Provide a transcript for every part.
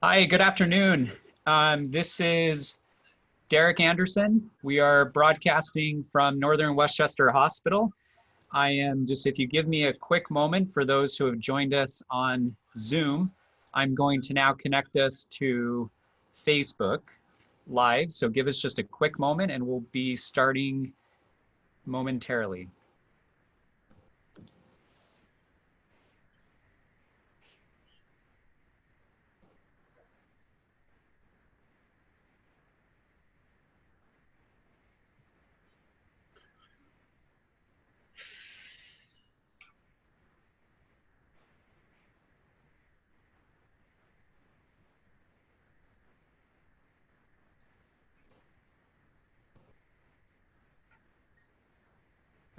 Hi, good afternoon. This is Derek Anderson. We are broadcasting from Northern Westchester Hospital. I am just, if you give me a quick moment for those who have joined us on Zoom, I'm going to now connect us to Facebook Live. So give us just a quick moment and we'll be starting momentarily.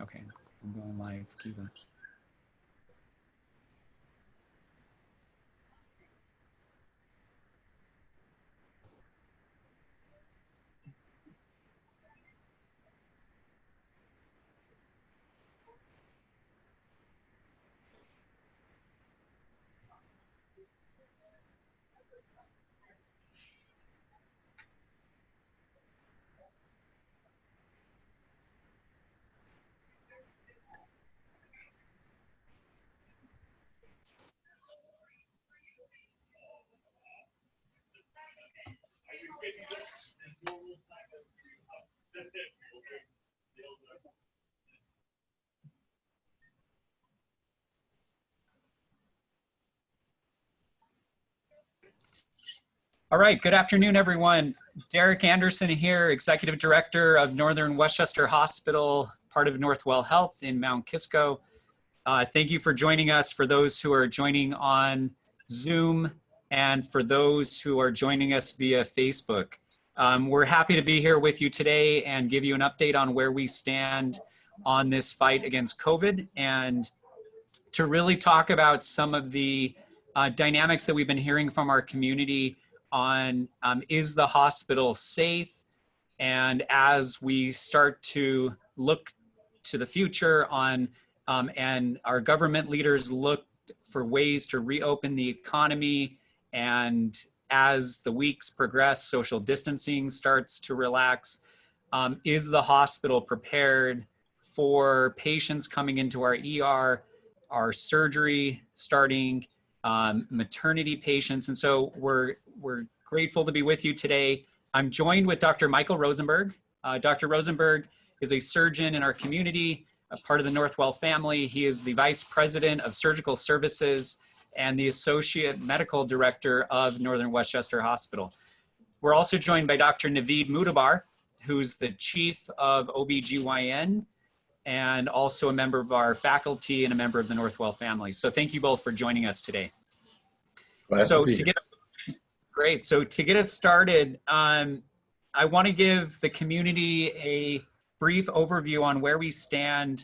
Okay, I'm going live, Kiva. All right, good afternoon, everyone. Derek Anderson here, Executive Director of Northern Westchester Hospital, part of Northwell Health in Mount Kisco. Thank you for joining us, for those who are joining on Zoom and for those who are joining us via Facebook. We're happy to be here with you today and give you an update on where we stand on this fight against COVID and to really talk about some of the dynamics that we've been hearing from our community on is the hospital safe? And as we start to look to the future on and our government leaders look for ways to reopen the economy, and as the weeks progress, social distancing starts to relax, is the hospital prepared for patients coming into our ER, our surgery starting, maternity patients? And so we're grateful to be with you today. I'm joined with Dr. Michael Rosenberg. Dr. Rosenberg is a surgeon in our community, a part of the Northwell family. He is the Vice President of Surgical Services and the Associate Medical Director of Northern Westchester Hospital. We're also joined by Dr. Navid Mootabar, who's the Chief of OBGYN and also a member of our faculty and a member of the Northwell family. So thank you both for joining us today. Great. So to get us started, I want to give the community a brief overview on where we stand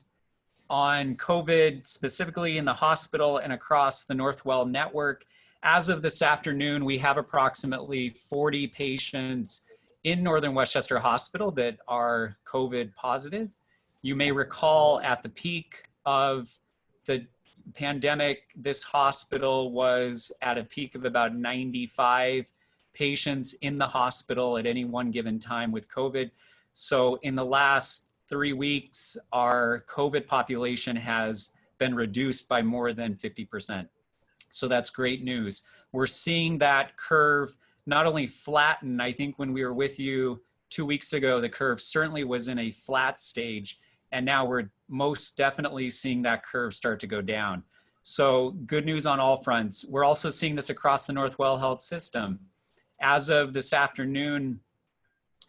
on COVID, specifically in the hospital and across the Northwell network. As of this afternoon, we have approximately 40 patients in Northern Westchester Hospital that are COVID positive. You may recall at the peak of the pandemic, this hospital was at a peak of about 95 patients in the hospital at any one given time with COVID. So in the last 3 weeks, our COVID population has been reduced by more than 50%. So that's great news. We're seeing that curve not only flatten. I think when we were with you 2 weeks ago, the curve certainly was in a flat stage. And now we're most definitely seeing that curve start to go down. So good news on all fronts. We're also seeing this across the Northwell Health system. As of this afternoon,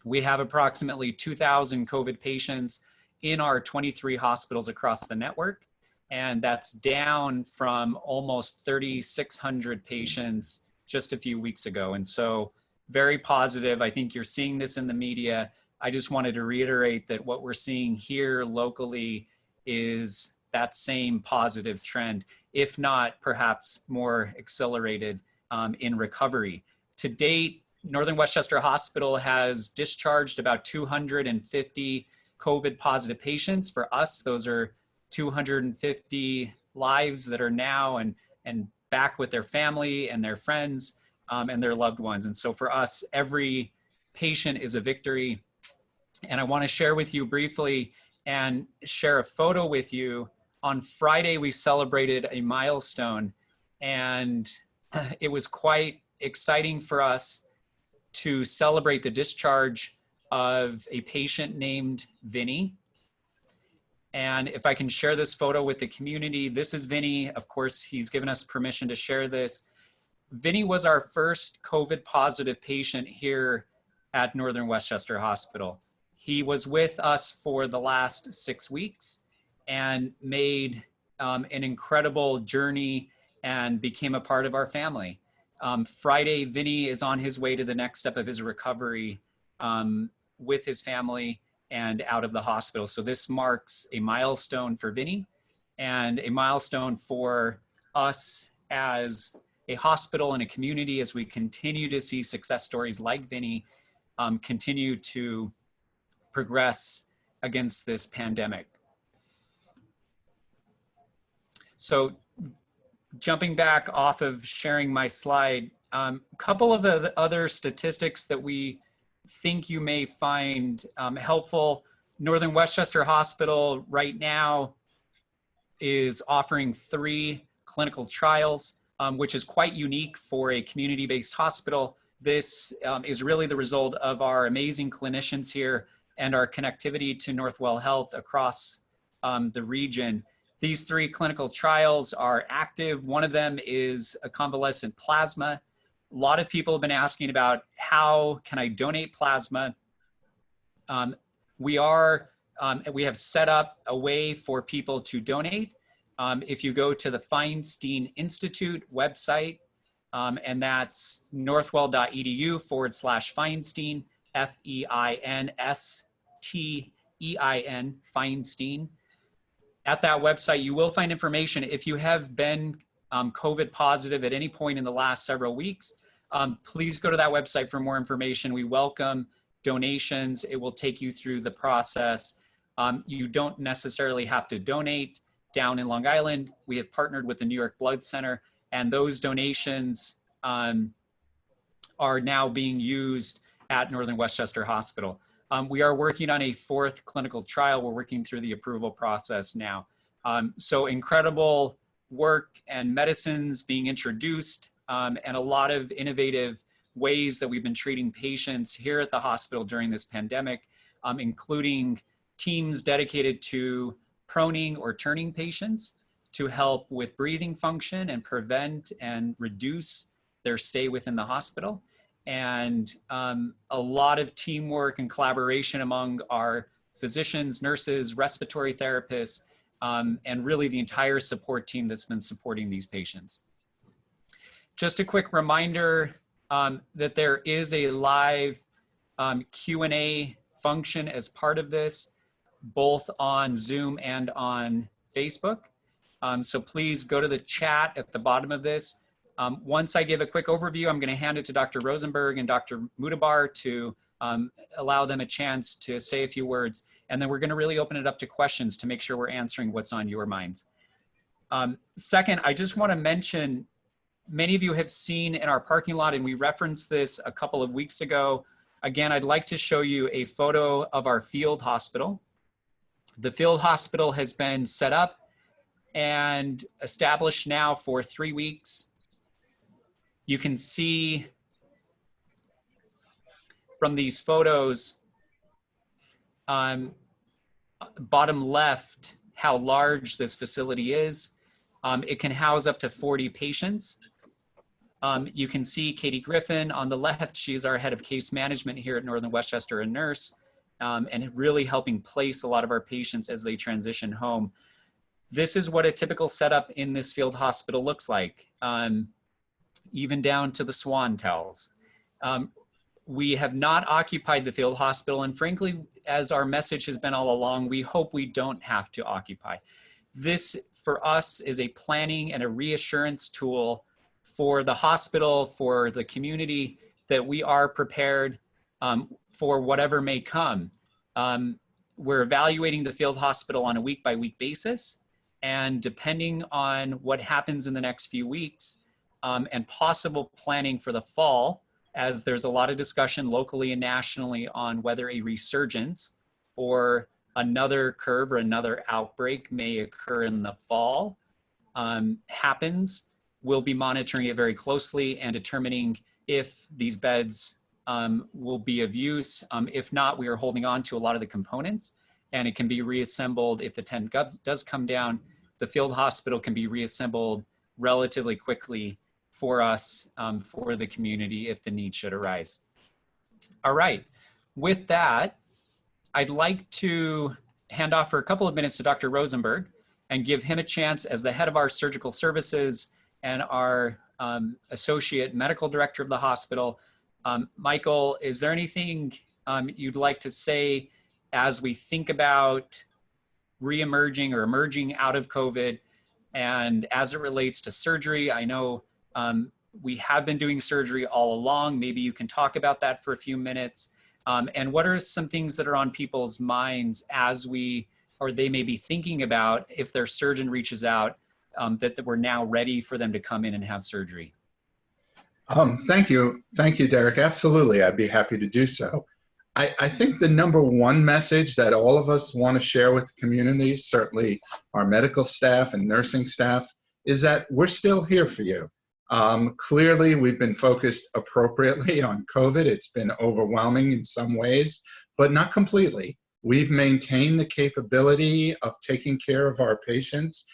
we have approximately 2,000 COVID patients in our 23 hospitals across the network. And that's down from almost 3,600 patients just a few weeks ago. And so very positive. I think you're seeing this in the media. I just wanted to reiterate that what we're seeing here locally is that same positive trend, if not perhaps more accelerated in recovery. To date, Northern Westchester Hospital has discharged about 250 COVID positive patients. For us, those are 250 lives that are now and back with their family and their friends. and their loved ones. And so for us, every patient is a victory. And I want to share with you briefly and share a photo with you. On Friday, we celebrated a milestone, and it was quite exciting for us to celebrate the discharge of a patient named Vinny. And if I can share this photo with the community, this is Vinny. Of course, he's given us permission to share this. Vinny was our first COVID positive patient here at Northern Westchester Hospital. He was with us for the last 6 weeks and made an incredible journey and became a part of our family. Friday, Vinny is on his way to the next step of his recovery with his family and out of the hospital. So this marks a milestone for Vinny and a milestone for us as a hospital and a community as we continue to see success stories like Vinny continue to progress against this pandemic. So jumping back off of sharing my slide, a couple of the other statistics that we think you may find helpful. Northern Westchester Hospital right now is offering 3 clinical trials, which is quite unique for a community-based hospital. This is really the result of our amazing clinicians here and our connectivity to Northwell Health across the region. These 3 clinical trials are active. One of them is a convalescent plasma. A lot of people have been asking about how can I donate plasma. We have set up a way for people to donate. If you go to the Feinstein Institute website, and that's northwell.edu/Feinstein, Feinstein, Feinstein. At that website, you will find information. If you have been COVID positive at any point in the last several weeks, please go to that website for more information. We welcome donations. It will take you through the process. You don't necessarily have to donate. Down in Long Island, we have partnered with the New York Blood Center, and those donations are now being used at Northern Westchester Hospital. We are working on a 4th clinical trial. We're working through the approval process now. So incredible work and medicines being introduced, and a lot of innovative ways that we've been treating patients here at the hospital during this pandemic, including teams dedicated to proning or turning patients to help with breathing function and prevent and reduce their stay within the hospital. And a lot of teamwork and collaboration among our physicians, nurses, respiratory therapists, and really the entire support team that's been supporting these patients. Just a quick reminder that there is a live Q&A function as part of this, both on Zoom and on Facebook. So please go to the chat at the bottom of this. Once I give a quick overview, I'm going to hand it to Dr. Rosenberg and Dr. Mootabar to allow them a chance to say a few words. And then we're going to really open it up to questions to make sure we're answering what's on your minds. Second, I just want to mention, many of you have seen in our parking lot, and we referenced this a couple of weeks ago. Again, I'd like to show you a photo of our field hospital. The field hospital has been set up and established now for 3 weeks. You can see from these photos, bottom left, how large this facility is. It can house up to 40 patients. You can see Katie Griffin on the left. She's our head of case management here at Northern Westchester, a nurse, and really helping place a lot of our patients as they transition home. This is what a typical setup in this field hospital looks like, even down to the swan tells. We have not occupied the field hospital, and frankly, as our message has been all along, we hope we don't have to occupy. This, for us, is a planning and a reassurance tool for the hospital, for the community, that we are prepared for whatever may come. We're evaluating the field hospital on a week-by-week basis, and depending on what happens in the next few weeks, and possible planning for the fall, as there's a lot of discussion locally and nationally on whether a resurgence or another curve or another outbreak may occur in the fall happens. We'll be monitoring it very closely and determining if these beds will be of use. If not, we are holding on to a lot of the components, and it can be reassembled. If the tent does come down, the field hospital can be reassembled relatively quickly for us, for the community, if the need should arise. All right, with that, I'd like to hand off for a couple of minutes to Dr. Rosenberg and give him a chance as the head of our surgical services and our associate medical director of the hospital. Michael, is there anything you'd like to say as we think about reemerging or emerging out of COVID, and as it relates to surgery? I know we have been doing surgery all along. Maybe you can talk about that for a few minutes. And what are some things that are on people's minds as they may be thinking about if their surgeon reaches out, that we're now ready for them to come in and have surgery? Thank you, Derek. Absolutely, I'd be happy to do so. I think the number one message that all of us want to share with the community, certainly our medical staff and nursing staff, is that we're still here for you. Clearly, we've been focused appropriately on COVID. It's been overwhelming in some ways, but not completely. We've maintained the capability of taking care of our patients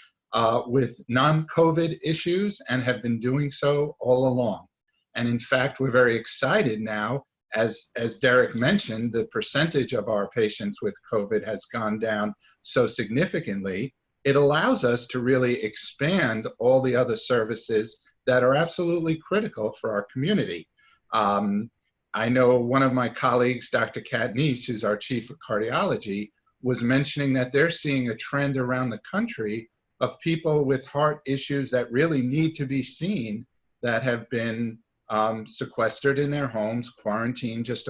with non-COVID issues and have been doing so all along. And in fact, we're very excited now. As Derek mentioned, the percentage of our patients with COVID has gone down so significantly. It allows us to really expand all the other services that are absolutely critical for our community. I know one of my colleagues, Dr. Kat Neese, who's our chief of cardiology, was mentioning that they're seeing a trend around the country of people with heart issues that really need to be seen, that have been sequestered in their homes, quarantined, just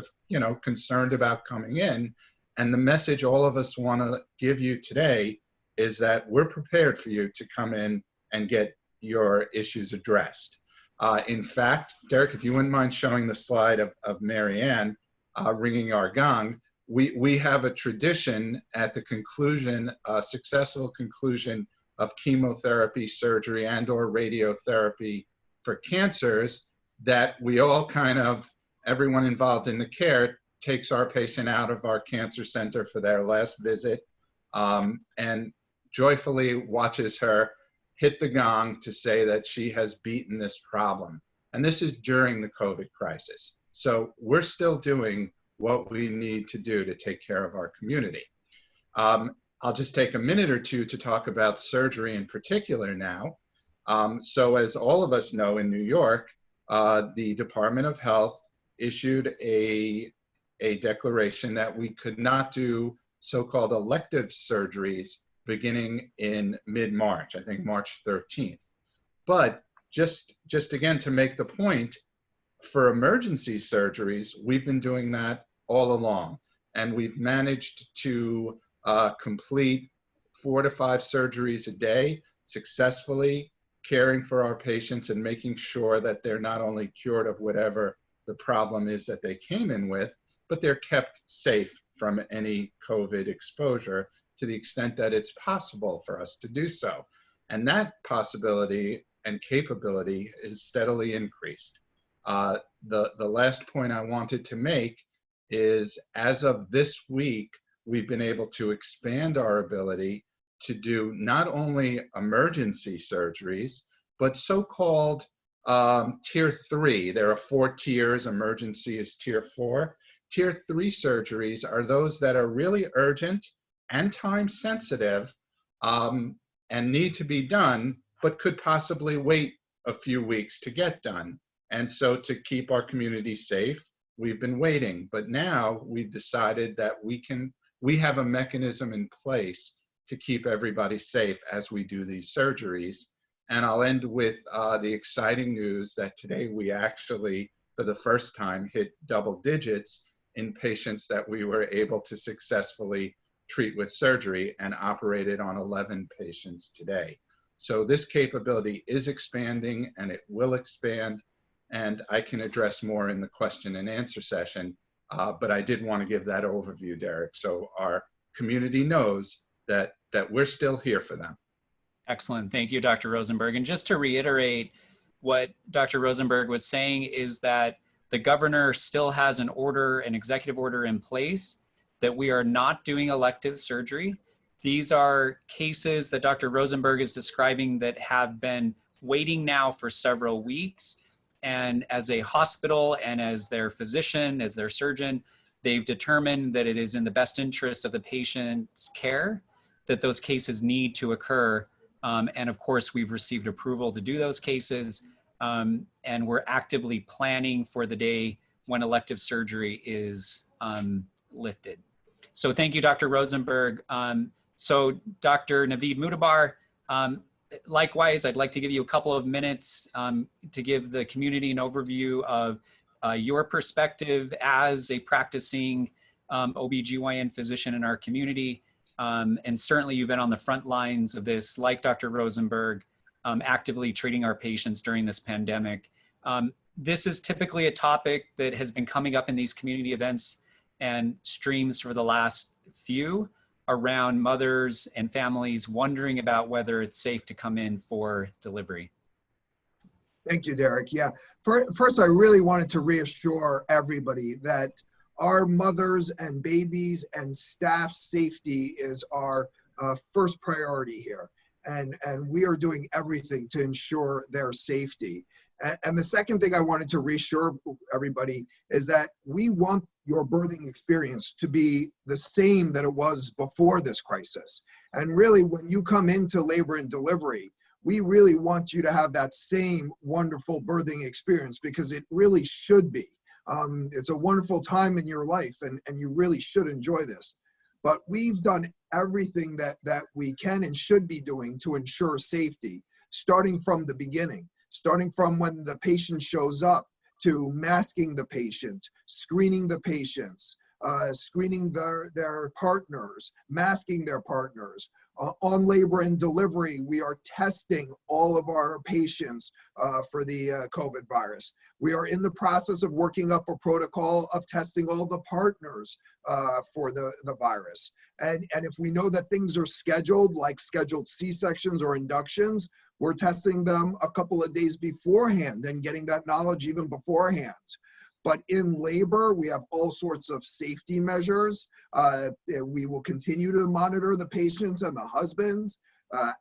concerned about coming in. And the message all of us want to give you today is that we're prepared for you to come in and get your issues addressed. In fact, Derek, if you wouldn't mind showing the slide of Mary Ann ringing our gong, we have a tradition at the conclusion, successful conclusion of chemotherapy, surgery, and/or radiotherapy for cancers, that we all everyone involved in the care takes our patient out of our cancer center for their last visit and joyfully watches her hit the gong to say that she has beaten this problem. And this is during the COVID crisis. So we're still doing what we need to do to take care of our community. I'll just take a minute or two to talk about surgery in particular now. So as all of us know, in New York, the Department of Health issued a declaration that we could not do so-called elective surgeries beginning in mid-March, I think March 13th. But just again, to make the point, for emergency surgeries, we've been doing that all along. And we've managed to complete 4 to 5 surgeries a day successfully, caring for our patients and making sure that they're not only cured of whatever the problem is that they came in with, but they're kept safe from any COVID exposure to the extent that it's possible for us to do so. And that possibility and capability is steadily increased. The last point I wanted to make is, as of this week, we've been able to expand our ability to do not only emergency surgeries, but so-called tier 3. There are 4 tiers, emergency is tier 4. Tier 3 surgeries are those that are really urgent and time sensitive and need to be done, but could possibly wait a few weeks to get done. And so to keep our community safe, we've been waiting. But now we've decided that we have a mechanism in place to keep everybody safe as we do these surgeries. And I'll end with the exciting news that today we actually, for the first time, hit double digits in patients that we were able to successfully treat with surgery, and operated on 11 patients today. So this capability is expanding and it will expand. And I can address more in the question and answer session. But I did want to give that overview, Derek, so our community knows that we're still here for them. Excellent. Thank you, Dr. Rosenberg. And just to reiterate what Dr. Rosenberg was saying is that the governor still has an order, an executive order in place that we are not doing elective surgery. These are cases that Dr. Rosenberg is describing that have been waiting now for several weeks. And as a hospital and as their physician, as their surgeon, they've determined that it is in the best interest of the patient's care that those cases need to occur. And of course, we've received approval to do those cases. And we're actively planning for the day when elective surgery is lifted. So thank you, Dr. Rosenberg. So Dr. Navid Mootabar, likewise, I'd like to give you a couple of minutes to give the community an overview of your perspective as a practicing OBGYN physician in our community. And certainly you've been on the front lines of this, like Dr. Rosenberg, actively treating our patients during this pandemic. This is typically a topic that has been coming up in these community events and streams for the last few around mothers and families wondering about whether it's safe to come in for delivery. Thank you, Derek. Yeah, first, I really wanted to reassure everybody that our mothers and babies and staff safety is our first priority here. And we are doing everything to ensure their safety. And the second thing I wanted to reassure everybody is that we want your birthing experience to be the same that it was before this crisis. And really, when you come into labor and delivery, we really want you to have that same wonderful birthing experience, because it really should be. It's a wonderful time in your life, and you really should enjoy this. But we've done everything that we can and should be doing to ensure safety, starting from the beginning, starting from when the patient shows up, to masking the patient, screening the patients, screening their partners, masking their partners. On labor and delivery, we are testing all of our patients for the COVID virus. We are in the process of working up a protocol of testing all the partners for the virus. And if we know that things are scheduled, like scheduled C-sections or inductions, we're testing them a couple of days beforehand and getting that knowledge even beforehand. But in labor, we have all sorts of safety measures. We will continue to monitor the patients and the husbands.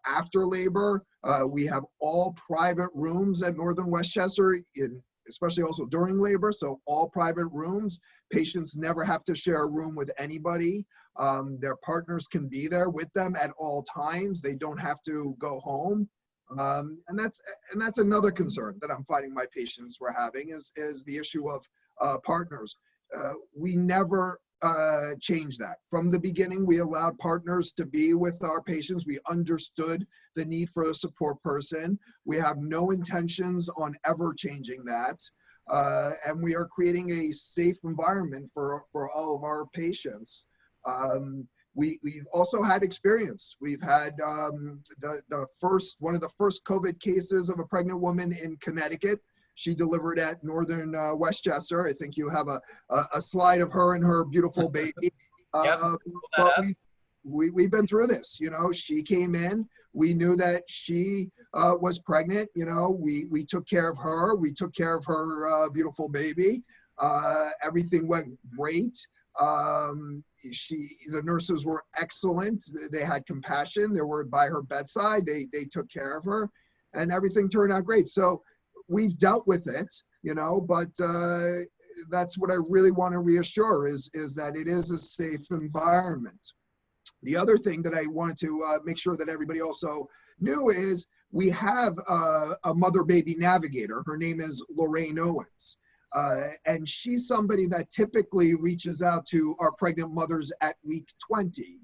After labor, we have all private rooms at Northern Westchester, especially also during labor, so all private rooms. Patients never have to share a room with anybody. Their partners can be there with them at all times. They don't have to go home. And that's another concern that I'm finding my patients were having is the issue of partners. We never changed that. From the beginning, we allowed partners to be with our patients. We understood the need for a support person. We have no intentions on ever changing that. And we are creating a safe environment for all of our patients. We've also had experience. We've had one of the first COVID cases of a pregnant woman in Connecticut. She delivered at Northern Westchester. I think you have a slide of her and her beautiful baby. Yep. But we've been through this. You know, she came in. We knew that she was pregnant. You know, we took care of her. We took care of her beautiful baby. Everything went great. The nurses were excellent. They had compassion. They were by her bedside. They took care of her, and everything turned out great. So we've dealt with it, you know, but that's what I really want to reassure is that it is a safe environment. The other thing that I wanted to make sure that everybody also knew is we have a mother-baby navigator. Her name is Lorraine Owens. And she's somebody that typically reaches out to our pregnant mothers at week 20.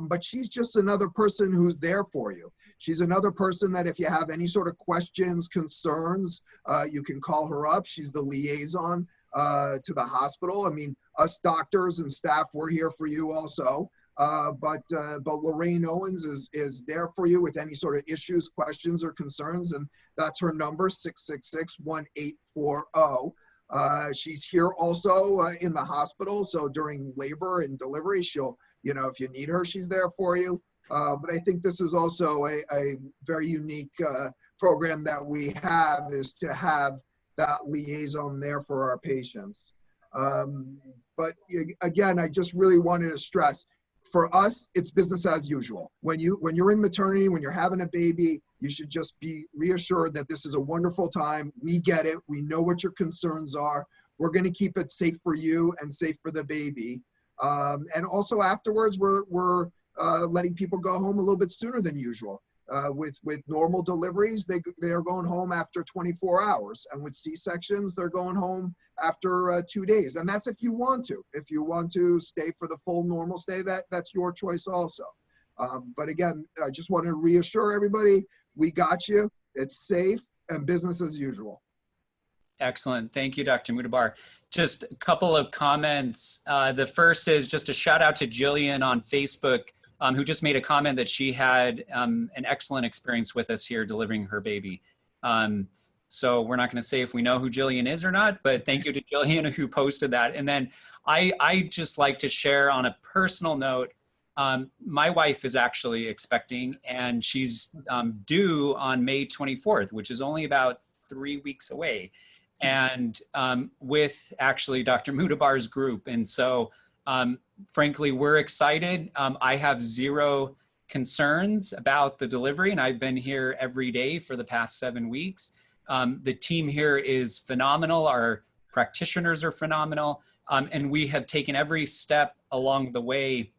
But she's just another person who's there for you. She's another person that if you have any sort of questions, concerns, you can call her up. She's the liaison to the hospital. I mean, us doctors and staff, we're here for you also. but Lorraine Owens is there for you with any sort of issues, questions, or concerns, and that's her number, 666-1840. She's here also in the hospital, so during labor and delivery, she'll, if you need her, she's there for you. But I think this is also a very unique program that we have, is to have that liaison there for our patients. But again, I just really wanted to stress, for us, it's business as usual. When you're in maternity, when you're having a baby, you should just be reassured that this is a wonderful time. We get it. We know what your concerns are. We're going to keep it safe for you and safe for the baby. And also afterwards, we're letting people go home a little bit sooner than usual. With normal deliveries, they are going home after 24 hours. And with C-sections, they're going home after 2 days. And that's if you want to. If you want to stay for the full normal stay, that's your choice also. But again, I just want to reassure everybody, we got you. It's safe and business as usual. Excellent. Thank you, Dr. Mootabar. Just a couple of comments. The first is just a shout out to Jillian on Facebook, who just made a comment that she had an excellent experience with us here delivering her baby. So we're not going to say if we know who Jillian is or not, but thank you to Jillian who posted that. And then I just like to share on a personal note, my wife is actually expecting, and she's due on May 24th, which is only about 3 weeks away, and with actually Dr. Mootabar's group. And so frankly, we're excited. I have zero concerns about the delivery, and I've been here every day for the past 7 weeks. The team here is phenomenal. Our practitioners are phenomenal. And we have taken every step along the way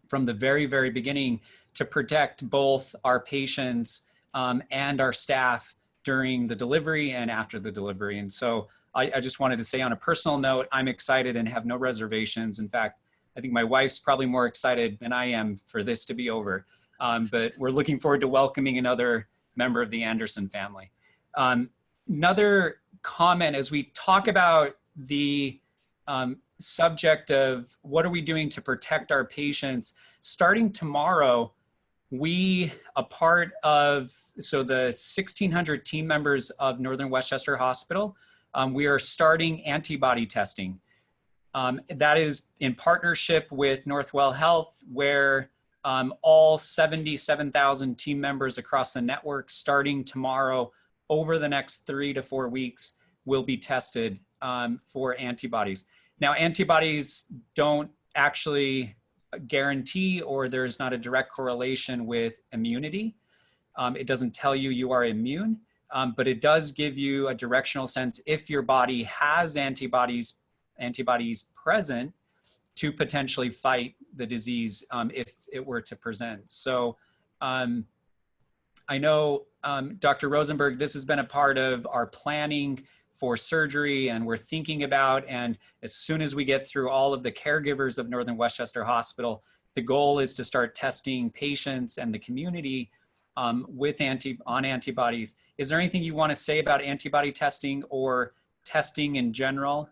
from the very, very beginning to protect both our patients and our staff during the delivery and after the delivery. And so I just wanted to say on a personal note, I'm excited and have no reservations. In fact, I think my wife's probably more excited than I am for this to be over. But we're looking forward to welcoming another member of the Anderson family. Another comment as we talk about the subject of what are we doing to protect our patients, starting tomorrow, we, a part of, so the 1,600 team members of Northern Westchester Hospital, we are starting antibody testing. That is in partnership with Northwell Health, where all 77,000 team members across the network, starting tomorrow, over the next 3 to 4 weeks, will be tested for antibodies. Now, antibodies don't actually guarantee, or there's not a direct correlation with immunity. It doesn't tell you you are immune, but it does give you a directional sense if your body has antibodies present to potentially fight the disease if it were to present. So I know, Dr. Rosenberg, this has been a part of our planning for surgery, and we're thinking about, and as soon as we get through all of the caregivers of Northern Westchester Hospital, the goal is to start testing patients and the community with antibodies. Is there anything you want to say about antibody testing or testing in general?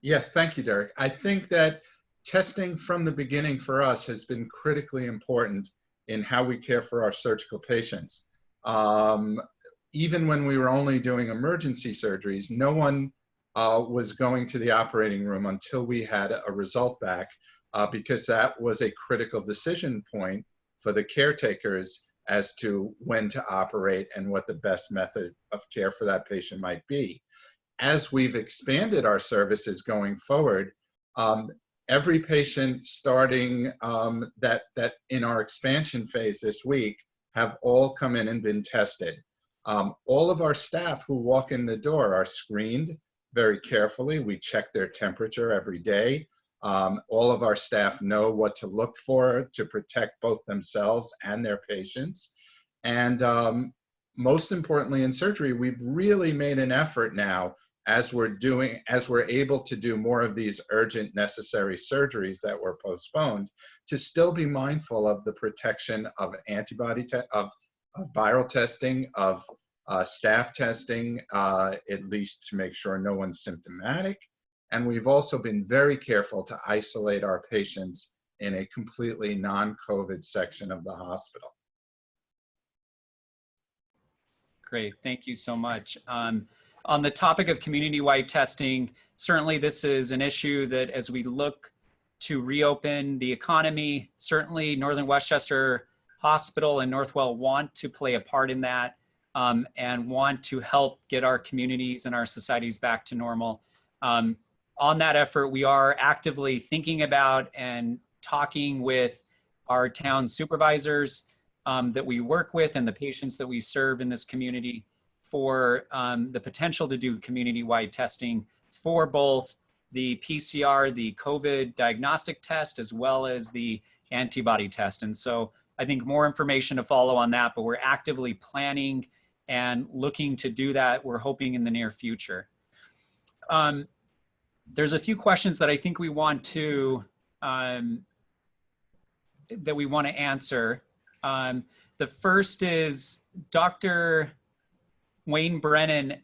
Yes, thank you, Derek. I think that testing from the beginning for us has been critically important in how we care for our surgical patients. Even when we were only doing emergency surgeries, no one was going to the operating room until we had a result back, because that was a critical decision point for the caretakers as to when to operate and what the best method of care for that patient might be. As we've expanded our services going forward, every patient starting that in our expansion phase this week have all come in and been tested. All of our staff who walk in the door are screened very carefully. We check their temperature every day. All of our staff know what to look for to protect both themselves and their patients. And most importantly in surgery, we've really made an effort now, as we're able to do more of these urgent necessary surgeries that were postponed, to still be mindful of the protection of of viral testing, of staff testing, at least to make sure no one's symptomatic. And we've also been very careful to isolate our patients in a completely non-COVID section of the hospital. Great, thank you so much. On the topic of community-wide testing, certainly this is an issue that as we look to reopen the economy, certainly Northern Westchester Hospital and Northwell want to play a part in that, and want to help get our communities and our societies back to normal. On that effort, we are actively thinking about and talking with our town supervisors that we work with and the patients that we serve in this community for the potential to do community-wide testing for both the PCR, the COVID diagnostic test, as well as the antibody test. And so I think more information to follow on that, but we're actively planning and looking to do that. We're hoping in the near future. There's a few questions that I think we want to answer. The first is Dr. Wayne Berman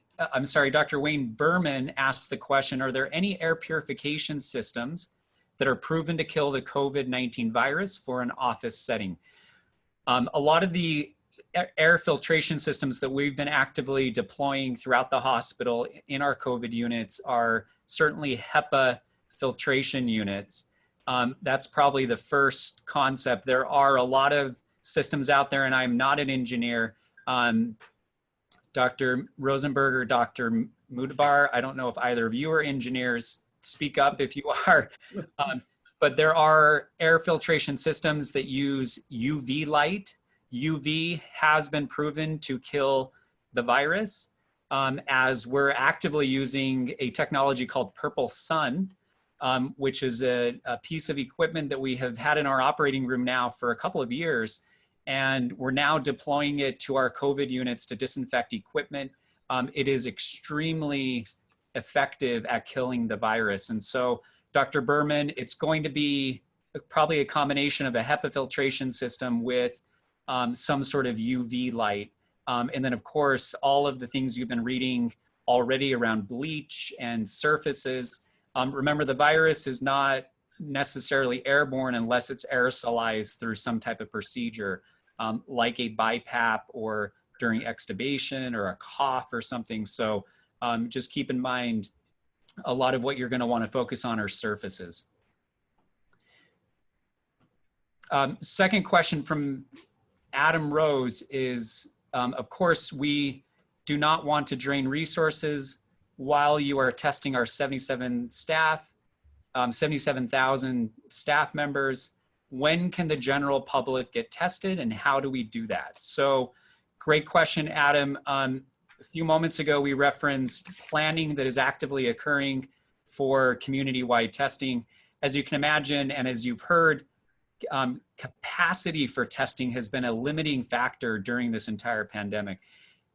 asked the question, are there any air purification systems that are proven to kill the COVID-19 virus for an office setting? A lot of the air filtration systems that we've been actively deploying throughout the hospital in our COVID units are certainly HEPA filtration units. That's probably the first concept. There are a lot of systems out there, and I'm not an engineer. Dr. Rosenberg or Dr. Mootabar, I don't know if either of you are engineers. Speak up if you are. But there are air filtration systems that use UV light. UV has been proven to kill the virus, as we're actively using a technology called Purple Sun, which is a piece of equipment that we have had in our operating room now for a couple of years. And we're now deploying it to our COVID units to disinfect equipment. It is extremely effective at killing the virus. And so, Dr. Berman, it's going to be probably a combination of a HEPA filtration system with some sort of UV light. And then, of course, all of the things you've been reading already around bleach and surfaces. Remember, the virus is not necessarily airborne unless it's aerosolized through some type of procedure, like a BiPAP or during extubation or a cough or something. So just keep in mind, a lot of what you're going to want to focus on are surfaces. Second question from Adam Rose is, of course, we do not want to drain resources while you are testing our 77,000 staff members. When can the general public get tested and how do we do that? So great question, Adam. A few moments ago, we referenced planning that is actively occurring for community-wide testing. As you can imagine, and as you've heard, capacity for testing has been a limiting factor during this entire pandemic.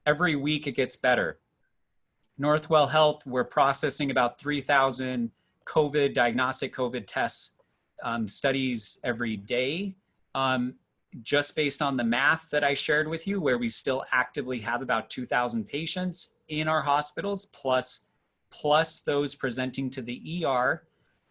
Every week it gets better. Northwell Health, we're processing about 3,000 diagnostic COVID tests, studies every day. Just based on the math that I shared with you, where we still actively have about 2,000 patients in our hospitals, plus those presenting to the ER,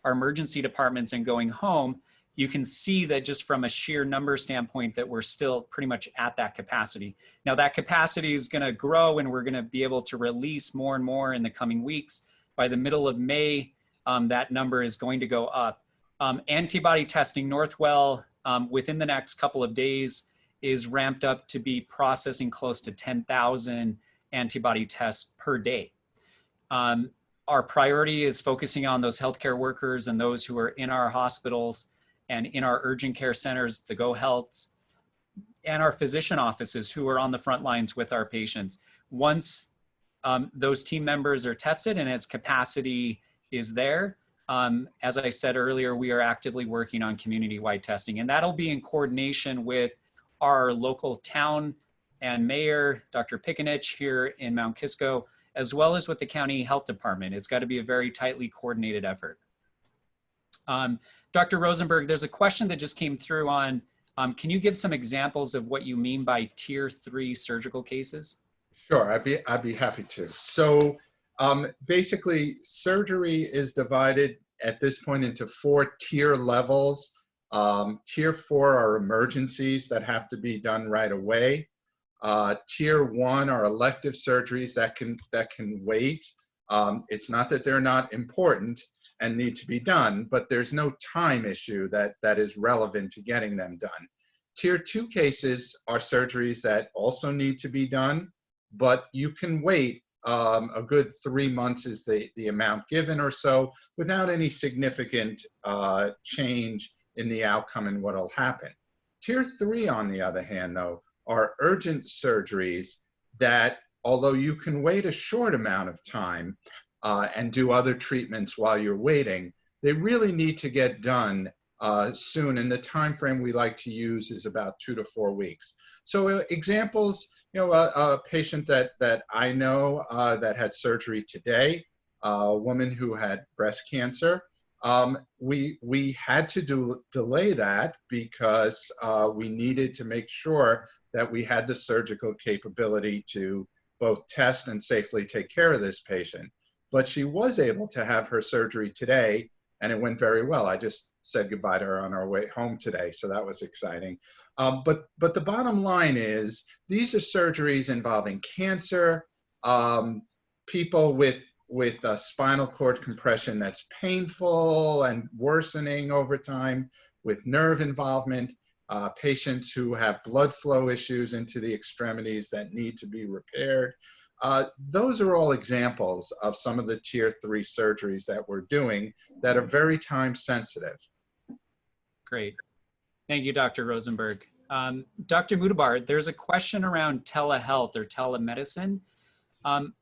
our emergency departments, and going home, you can see that just from a sheer number standpoint that we're still pretty much at that capacity. Now that capacity is going to grow and we're going to be able to release more and more in the coming weeks. By the middle of May, that number is going to go up. Antibody testing, Northwell, within the next couple of days is ramped up to be processing close to 10,000 antibody tests per day. Our priority is focusing on those healthcare workers and those who are in our hospitals and in our urgent care centers, the GoHealths, and our physician offices who are on the front lines with our patients. Once those team members are tested and its capacity is there, as I said earlier, we are actively working on community-wide testing, and that'll be in coordination with our local town and mayor, Dr. Pickenich here in Mount Kisco, as well as with the county health department. It's got to be a very tightly coordinated effort. Dr. Rosenberg, there's a question that just came through on, can you give some examples of what you mean by tier 3 surgical cases? Sure, I'd be happy to. So basically, surgery is divided at this point into 4 tier levels Tier 4 are emergencies that have to be done right away. Tier 1 are elective surgeries that can wait. It's not that they're not important and need to be done, but there's no time issue that is relevant to getting them done. Tier 2 cases are surgeries that also need to be done, but you can wait a good 3 months is the amount given or so without any significant change in the outcome and what will happen. Tier 3, on the other hand, though, are urgent surgeries that, although you can wait a short amount of time and do other treatments while you're waiting, they really need to get done soon. And the time frame we like to use is about 2 to 4 weeks. So examples, a patient that I know that had surgery today, a woman who had breast cancer. We had to delay that because we needed to make sure that we had the surgical capability to both test and safely take care of this patient. But she was able to have her surgery today, and it went very well. I just said goodbye to her on our way home today, so that was exciting. But the bottom line is, these are surgeries involving cancer, people with spinal cord compression that's painful and worsening over time, with nerve involvement, patients who have blood flow issues into the extremities that need to be repaired. Those are all examples of some of the tier 3 surgeries that we're doing that are very time sensitive. Great. Thank you, Dr. Rosenberg. Dr. Mootabar, there's a question around telehealth or telemedicine.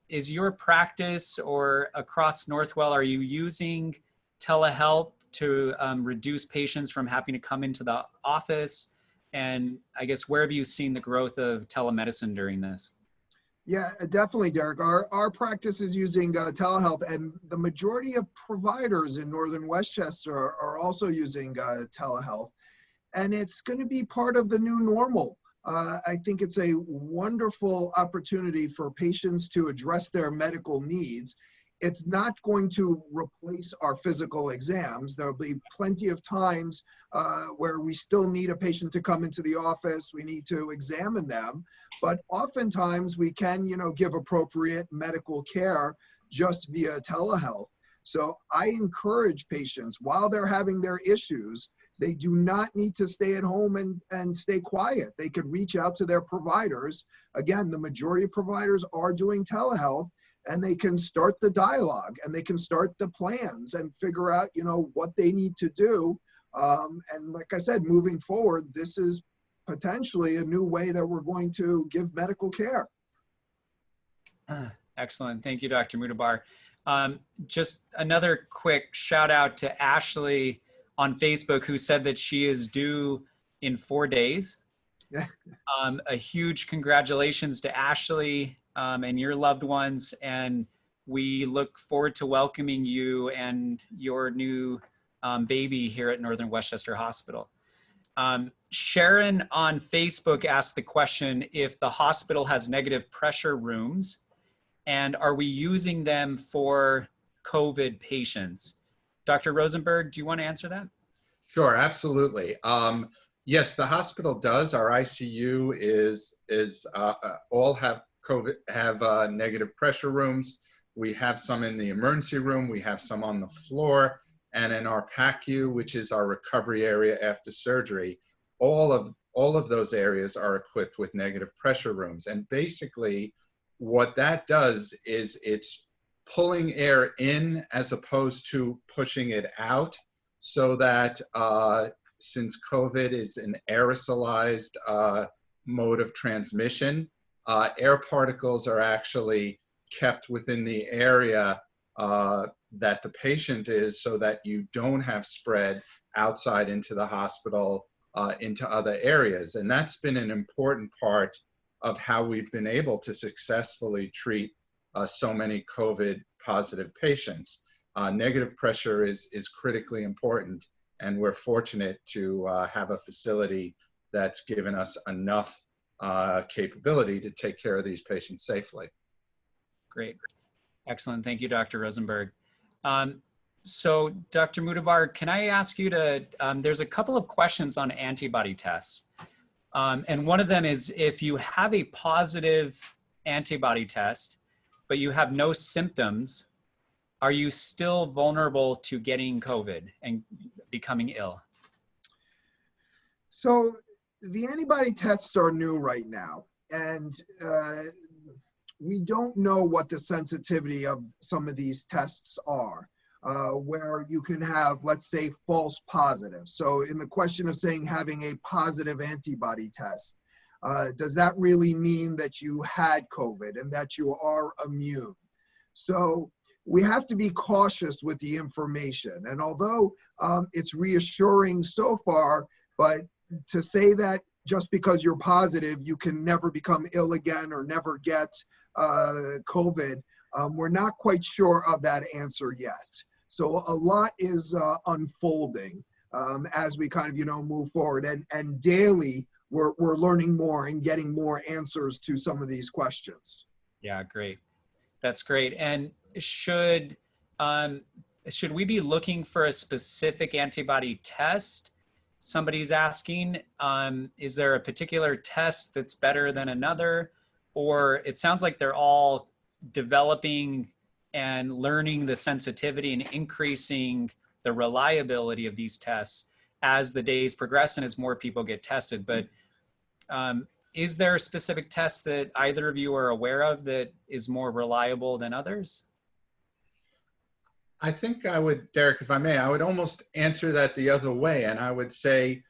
Is your practice or across Northwell, are you using telehealth to reduce patients from having to come into the office? And I guess, where have you seen the growth of telemedicine during this? Yeah, definitely, Derek. Our practice is using telehealth, and the majority of providers in Northern Westchester are also using telehealth. And it's going to be part of the new normal. I think it's a wonderful opportunity for patients to address their medical needs. It's not going to replace our physical exams. There'll be plenty of times where we still need a patient to come into the office. We need to examine them, but oftentimes we can, give appropriate medical care just via telehealth. So I encourage patients, while they're having their issues, they do not need to stay at home and stay quiet. They could reach out to their providers. Again, the majority of providers are doing telehealth, and they can start the dialogue and they can start the plans and figure out, what they need to do. And like I said, moving forward, this is potentially a new way that we're going to give medical care. Excellent. Thank you, Dr. Mootabar. Just another quick shout out to Ashley on Facebook, who said that she is due in 4 days. A huge congratulations to Ashley and your loved ones. And we look forward to welcoming you and your new baby here at Northern Westchester Hospital. Sharon on Facebook asked the question if the hospital has negative pressure rooms, and are we using them for COVID patients? Dr. Rosenberg, do you want to answer that? Sure, absolutely. Yes, the hospital does. Our ICU is all have COVID, have negative pressure rooms. We have some in the emergency room. We have some on the floor, and in our PACU, which is our recovery area after surgery. All of those areas are equipped with negative pressure rooms, and basically, what that does is it's pulling air in as opposed to pushing it out, so that since COVID is an aerosolized mode of transmission, air particles are actually kept within the area that the patient is, so that you don't have spread outside into the hospital, into other areas. And that's been an important part of how we've been able to successfully treat so many COVID positive patients. Negative pressure is critically important, and we're fortunate to have a facility that's given us enough capability to take care of these patients safely. Great. Excellent. Thank you, Dr. Rosenberg. So Dr. Mootabar, can I ask you to, there's a couple of questions on antibody tests. And one of them is, if you have a positive antibody test, but you have no symptoms, are you still vulnerable to getting COVID and becoming ill? So the antibody tests are new right now, and we don't know what the sensitivity of some of these tests are, where you can have, let's say, false positives. So in the question of saying having a positive antibody test, does that really mean that you had COVID and that you are immune? So we have to be cautious with the information. And although it's reassuring so far, but to say that just because you're positive, you can never become ill again or never get COVID, we're not quite sure of that answer yet. So a lot is unfolding as we kind of, move forward. And daily, we're learning more and getting more answers to some of these questions. Yeah, great. That's great. And should we be looking for a specific antibody test? Somebody's asking, is there a particular test that's better than another? Or it sounds like they're all developing and learning the sensitivity and increasing the reliability of these tests as the days progress and as more people get tested. But is there a specific test that either of you are aware of that is more reliable than others? I think I would, Derek, if I may, I would almost answer that the other way. And I would say,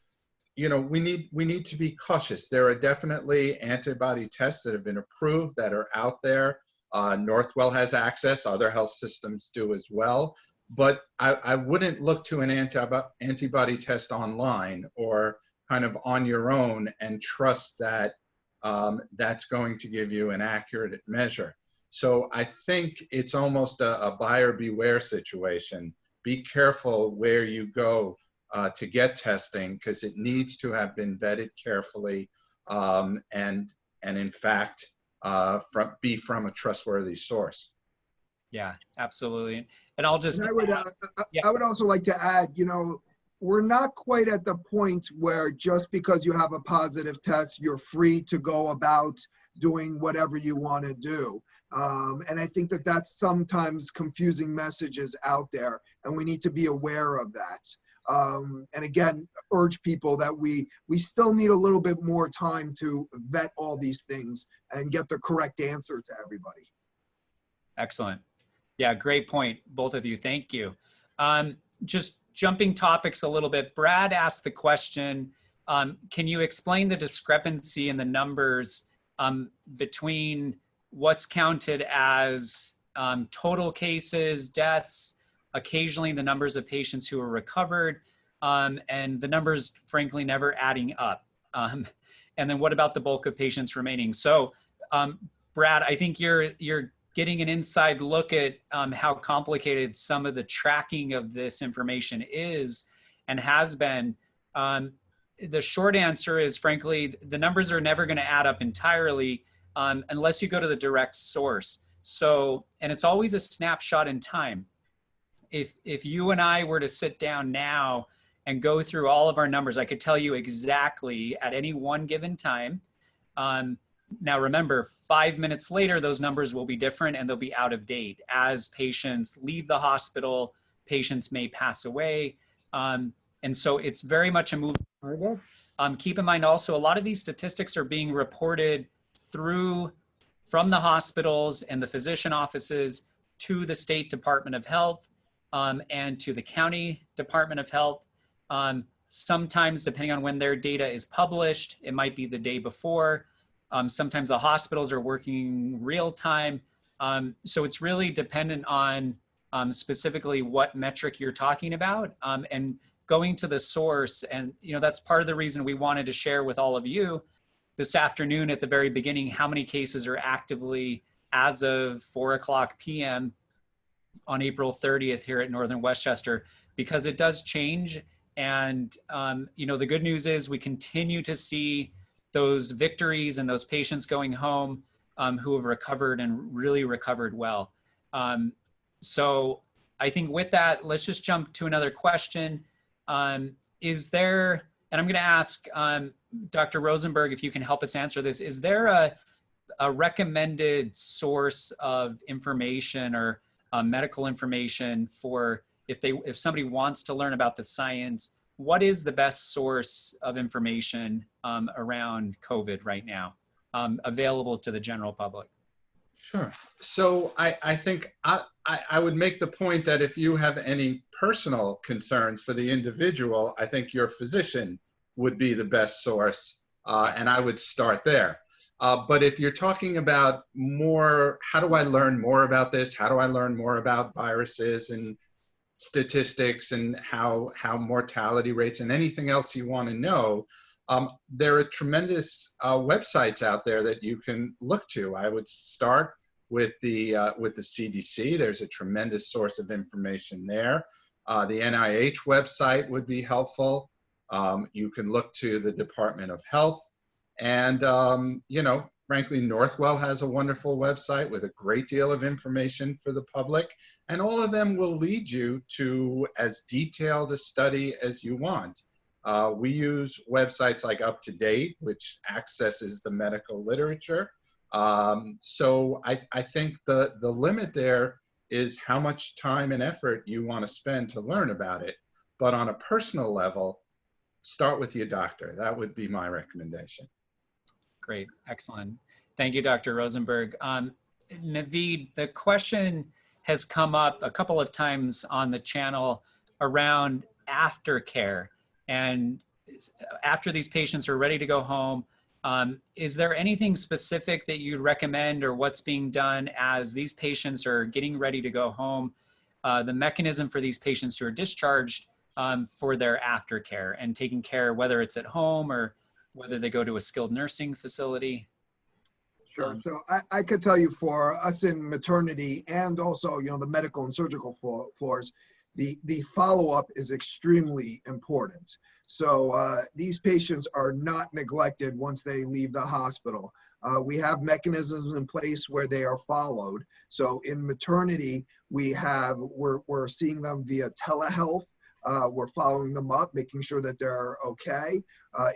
we need to be cautious. There are definitely antibody tests that have been approved that are out there. Northwell has access, other health systems do as well. But I wouldn't look to an antibody test online or kind of on your own and trust that that's going to give you an accurate measure. So I think it's almost a buyer beware situation. Be careful where you go to get testing, because it needs to have been vetted carefully and in fact be from a trustworthy source. Yeah, absolutely. And I'll just, and I would also like to add, we're not quite at the point where just because you have a positive test, you're free to go about doing whatever you want to do. And I think that that's sometimes confusing messages out there, and we need to be aware of that. And again, urge people that we still need a little bit more time to vet all these things and get the correct answer to everybody. Excellent. Yeah, great point, both of you. Thank you. Just jumping topics a little bit, Brad asked the question, can you explain the discrepancy in the numbers between what's counted as total cases, deaths, occasionally the numbers of patients who are recovered, and the numbers, frankly, never adding up? And then what about the bulk of patients remaining? So, Brad, I think you're getting an inside look at how complicated some of the tracking of this information is and has been. The short answer is, frankly, the numbers are never going to add up entirely unless you go to the direct source. So, and it's always a snapshot in time. If you and I were to sit down now and go through all of our numbers, I could tell you exactly at any one given time. Now remember, 5 minutes later, those numbers will be different and they'll be out of date. As patients leave the hospital, patients may pass away. And so it's very much a moving target. Keep in mind also, a lot of these statistics are being reported from the hospitals and the physician offices to the State Department of Health and to the County Department of Health. Sometimes, depending on when their data is published, it might be the day before. Sometimes the hospitals are working real time. So it's really dependent on specifically what metric you're talking about and going to the source. And, that's part of the reason we wanted to share with all of you this afternoon at the very beginning, how many cases are actively, as of 4:00 p.m. on April 30th here at Northern Westchester, because it does change. And, the good news is we continue to see those victories and those patients going home who have recovered and really recovered well. So I think with that, let's just jump to another question. Is there, and I'm going to ask Dr. Rosenberg if you can help us answer this, is there a recommended source of information or medical information for if somebody wants to learn about the science? What is the best source of information around COVID right now available to the general public? Sure. So I think I would make the point that if you have any personal concerns for the individual, I think your physician would be the best source, and I would start there. But if you're talking about more, how do I learn more about this? How do I learn more about viruses and statistics and how mortality rates and anything else you want to know, there are tremendous websites out there that you can look to. I would start with the CDC. There's a tremendous source of information there. The NIH website would be helpful. You can look to the Department of Health, and you know, frankly, Northwell has a wonderful website with a great deal of information for the public, and all of them will lead you to as detailed a study as you want. We use websites like UpToDate, which accesses the medical literature. So I think the limit there is how much time and effort you want to spend to learn about it. But on a personal level, start with your doctor. That would be my recommendation. Great, excellent. Thank you, Dr. Rosenberg. Navid, the question has come up a couple of times on the channel around aftercare. And after these patients are ready to go home, is there anything specific that you'd recommend or what's being done as these patients are getting ready to go home, the mechanism for these patients who are discharged for their aftercare and taking care, whether it's at home or whether they go to a skilled nursing facility? Sure. So I could tell you for us in maternity and also, you know, the medical and surgical floors, the follow-up is extremely important. So these patients are not neglected once they leave the hospital. We have mechanisms in place where they are followed. So in maternity, we're seeing them via telehealth. We're following them up, making sure that they're okay.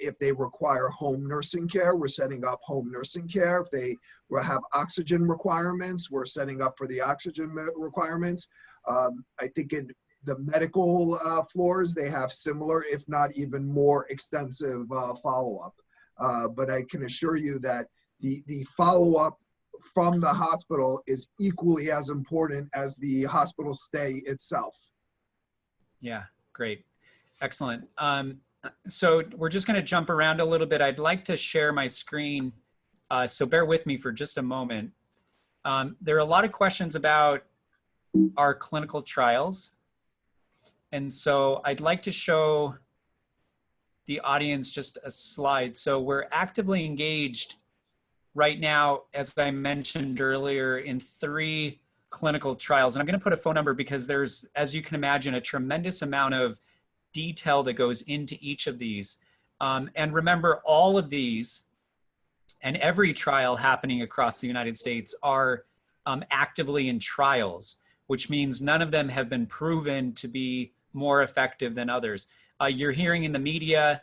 If they require home nursing care, we're setting up home nursing care. If they have oxygen requirements, we're setting up for the oxygen requirements. I think in the medical floors, they have similar, if not even more extensive follow-up. But I can assure you that the follow-up from the hospital is equally as important as the hospital stay itself. Yeah, great. Excellent. So we're just going to jump around a little bit. I'd like to share my screen, so bear with me for just a moment. There are a lot of questions about our clinical trials. And so I'd like to show the audience just a slide. So we're actively engaged right now, as I mentioned earlier, in 3 clinical trials. And I'm going to put a phone number because there's, as you can imagine, a tremendous amount of detail that goes into each of these. And remember, all of these and every trial happening across the United States are actively in trials, which means none of them have been proven to be more effective than others. You're hearing in the media,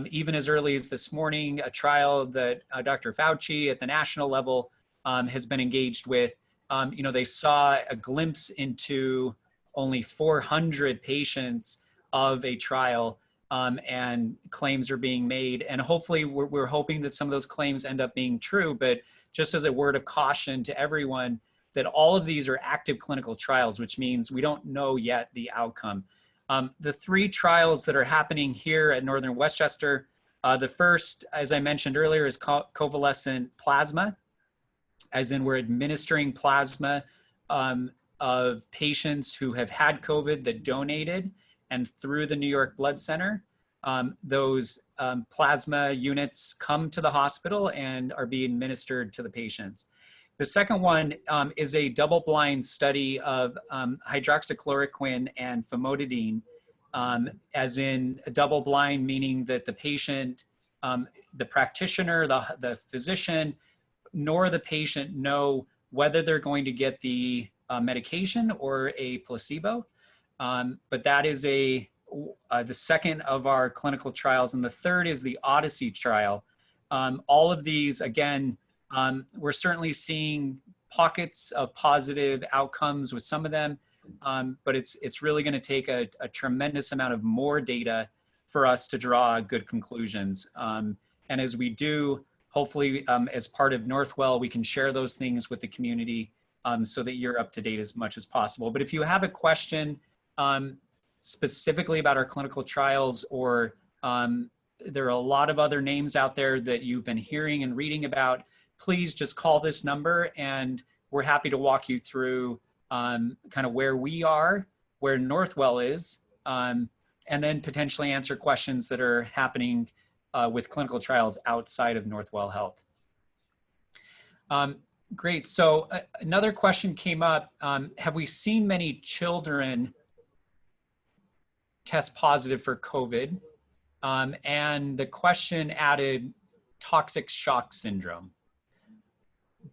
even as early as this morning, a trial that Dr. Fauci at the national level has been engaged with. You know, they saw a glimpse into only 400 patients of a trial, and claims are being made. And hopefully we're hoping that some of those claims end up being true, but just as a word of caution to everyone, that all of these are active clinical trials, which means we don't know yet the outcome. The 3 trials that are happening here at Northern Westchester, the first, as I mentioned earlier, is convalescent plasma, as in we're administering plasma of patients who have had COVID that donated, and through the New York Blood Center, those plasma units come to the hospital and are being administered to the patients. The second one is a double-blind study of hydroxychloroquine and famotidine, as in a double-blind, meaning that the patient, the practitioner, the physician, nor the patient know whether they're going to get the medication or a placebo. But that is the second of our clinical trials. And the third is the Odyssey trial. All of these, again, we're certainly seeing pockets of positive outcomes with some of them, but it's really going to take a tremendous amount of more data for us to draw good conclusions. And as we do, hopefully, as part of Northwell, we can share those things with the community so that you're up to date as much as possible. But if you have a question specifically about our clinical trials, or there are a lot of other names out there that you've been hearing and reading about, please just call this number and we're happy to walk you through kind of where we are, where Northwell is, and then potentially answer questions that are happening with clinical trials outside of Northwell Health. Great. So another question came up. Have we seen many children test positive for COVID? And the question added toxic shock syndrome.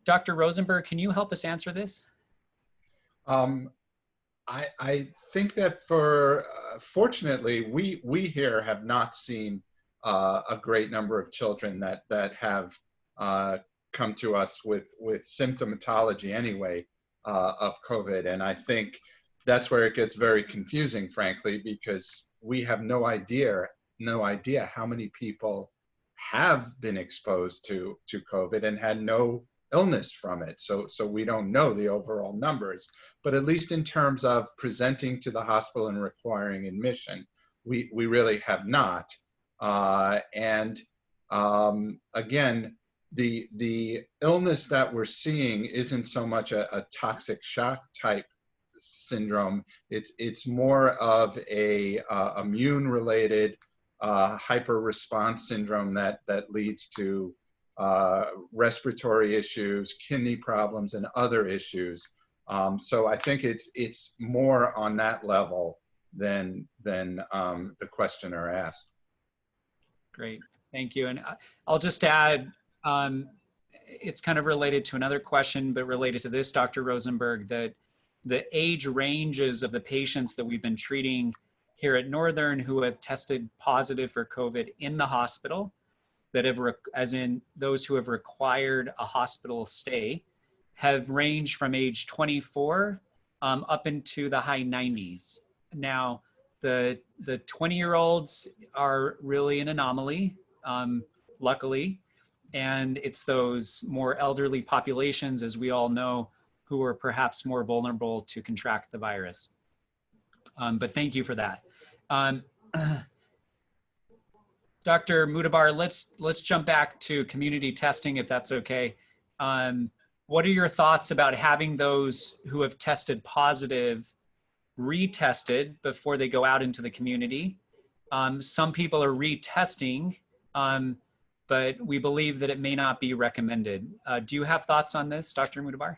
Dr. Rosenberg, can you help us answer this? I think that fortunately, we here have not seen a great number of children that have come to us with symptomatology anyway of COVID. And I think that's where it gets very confusing, frankly, because we have no idea how many people have been exposed to COVID and had no illness from it. So we don't know the overall numbers, but at least in terms of presenting to the hospital and requiring admission, we really have not. Again, the illness that we're seeing isn't so much a toxic shock type syndrome. It's more of a immune related hyper response syndrome that leads to respiratory issues, kidney problems, and other issues. So I think it's more on that level than the questioner asked. Great, thank you. And I'll just add, it's kind of related to another question, but related to this, Dr. Rosenberg, that the age ranges of the patients that we've been treating here at Northern who have tested positive for COVID in the hospital, that have, as in those who have required a hospital stay, have ranged from age 24 up into the high 90s. Now, the 20-year-olds are really an anomaly, luckily, and it's those more elderly populations, as we all know, who are perhaps more vulnerable to contract the virus. But thank you for that. Dr. Mootabar, let's jump back to community testing, if that's okay. What are your thoughts about having those who have tested positive retested before they go out into the community? Some people are retesting, but we believe that it may not be recommended. Do you have thoughts on this, Dr. Mootabar?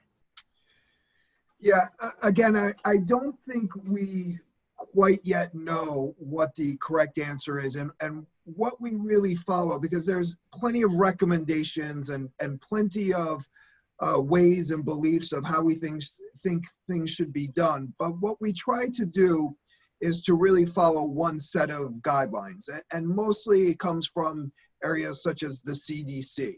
Yeah, again, I don't think we quite yet know what the correct answer is and what we really follow, because there's plenty of recommendations and plenty of ways and beliefs of how we think things should be done. But what we try to do is to really follow one set of guidelines, and mostly it comes from areas such as the CDC.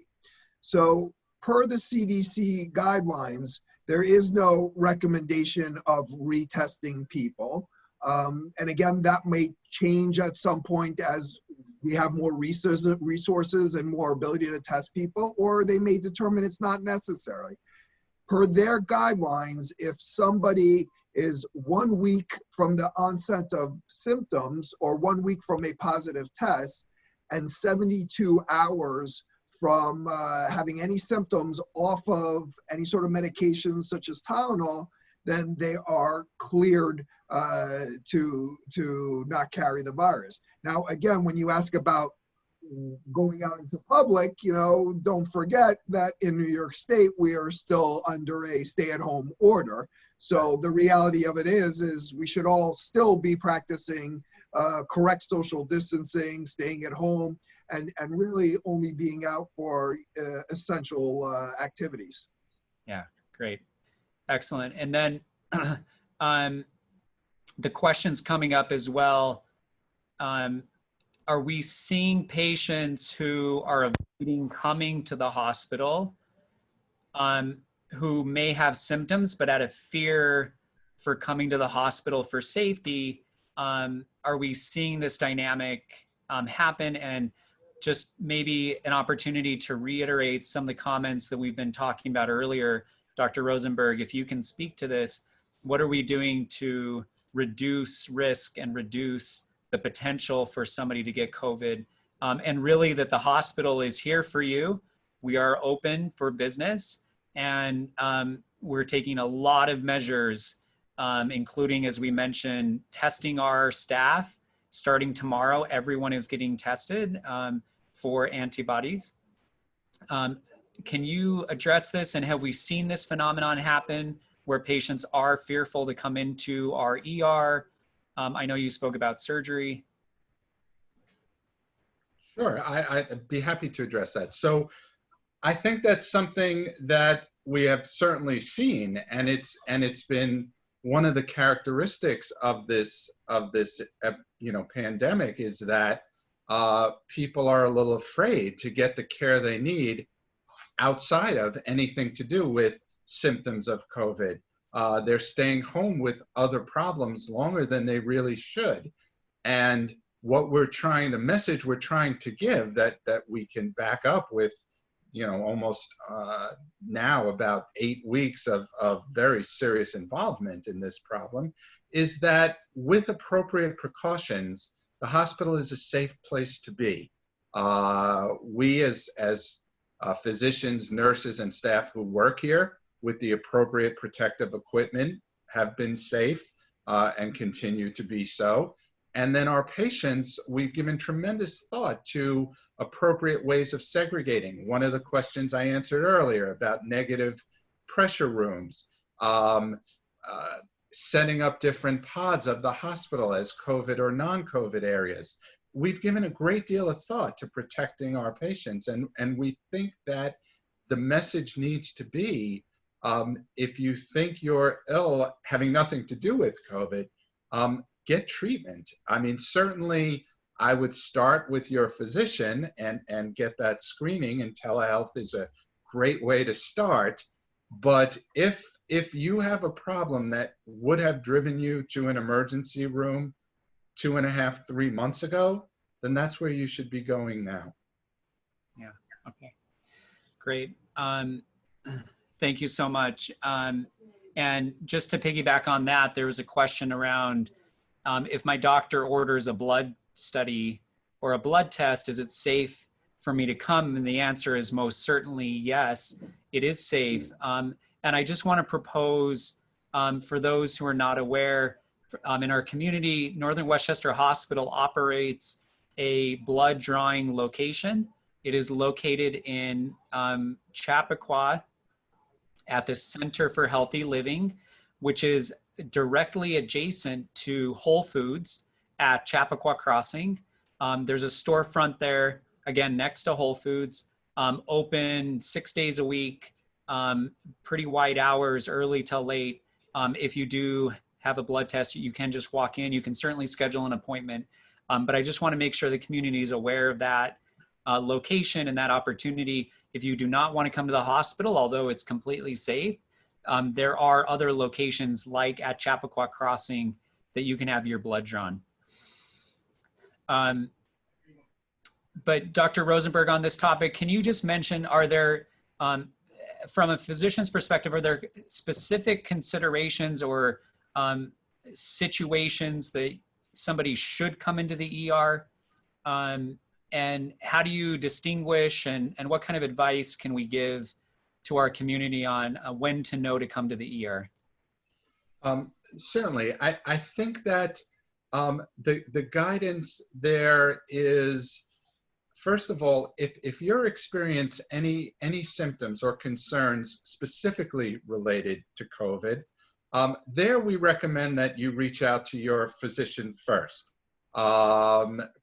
So per the CDC guidelines, there is no recommendation of retesting people. And again, that may change at some point as we have more resources and more ability to test people, or they may determine it's not necessary. Per their guidelines, if somebody is 1 week from the onset of symptoms or 1 week from a positive test and 72 hours from having any symptoms off of any sort of medications such as Tylenol, then they are cleared to not carry the virus. Now, again, when you ask about going out into public, don't forget that in New York State, we are still under a stay-at-home order. So the reality of it is we should all still be practicing correct social distancing, staying at home, and really only being out for essential activities. Yeah, great. Excellent. And then the questions coming up as well. Are we seeing patients who are avoiding coming to the hospital, who may have symptoms, but out of fear for coming to the hospital for safety? Are we seeing this dynamic happen? And just maybe an opportunity to reiterate some of the comments that we've been talking about earlier. Dr. Rosenberg, if you can speak to this, what are we doing to reduce risk and reduce the potential for somebody to get COVID? And really that the hospital is here for you. We are open for business, and we're taking a lot of measures, including, as we mentioned, testing our staff. Starting tomorrow, everyone is getting tested for antibodies. Can you address this, and have we seen this phenomenon happen where patients are fearful to come into our ER? I know you spoke about surgery. Sure, I'd be happy to address that. So I think that's something that we have certainly seen, and it's been one of the characteristics of this pandemic, is that people are a little afraid to get the care they need outside of anything to do with symptoms of COVID. They're staying home with other problems longer than they really should. And what the message we're trying to give that we can back up with, almost now about 8 weeks of very serious involvement in this problem, is that with appropriate precautions, the hospital is a safe place to be. We as physicians, nurses, and staff who work here with the appropriate protective equipment have been safe and continue to be so. And then our patients, we've given tremendous thought to appropriate ways of segregating. One of the questions I answered earlier about negative pressure rooms, setting up different pods of the hospital as COVID or non-COVID areas. We've given a great deal of thought to protecting our patients, and we think that the message needs to be, if you think you're ill, having nothing to do with COVID, get treatment. I mean, certainly I would start with your physician and get that screening, and telehealth is a great way to start. But if you have a problem that would have driven you to an emergency room 2.5, 3 months ago, then that's where you should be going now. Yeah, okay, great. Thank you so much. And just to piggyback on that, there was a question around if my doctor orders a blood study or a blood test, is it safe for me to come? And the answer is most certainly yes, it is safe. And I just want to propose, for those who are not aware, in our community, Northern Westchester Hospital operates a blood drawing location. It is located in Chappaqua at the Center for Healthy Living, which is directly adjacent to Whole Foods at Chappaqua Crossing. There's a storefront there, again, next to Whole Foods, open 6 days a week, pretty wide hours, early till late. If you do have a blood test, you can just walk in. You can certainly schedule an appointment. But I just want to make sure the community is aware of that location and that opportunity. If you do not want to come to the hospital, although it's completely safe, there are other locations like at Chappaqua Crossing that you can have your blood drawn. But Dr. Rosenberg, on this topic, can you just mention, are there, from a physician's perspective, are there specific considerations or situations that somebody should come into the ER? And how do you distinguish, and what kind of advice can we give to our community on when to know to come to the ER? Certainly. I think that the guidance there is, first of all, if you're experiencing any symptoms or concerns specifically related to COVID, there we recommend that you reach out to your physician first,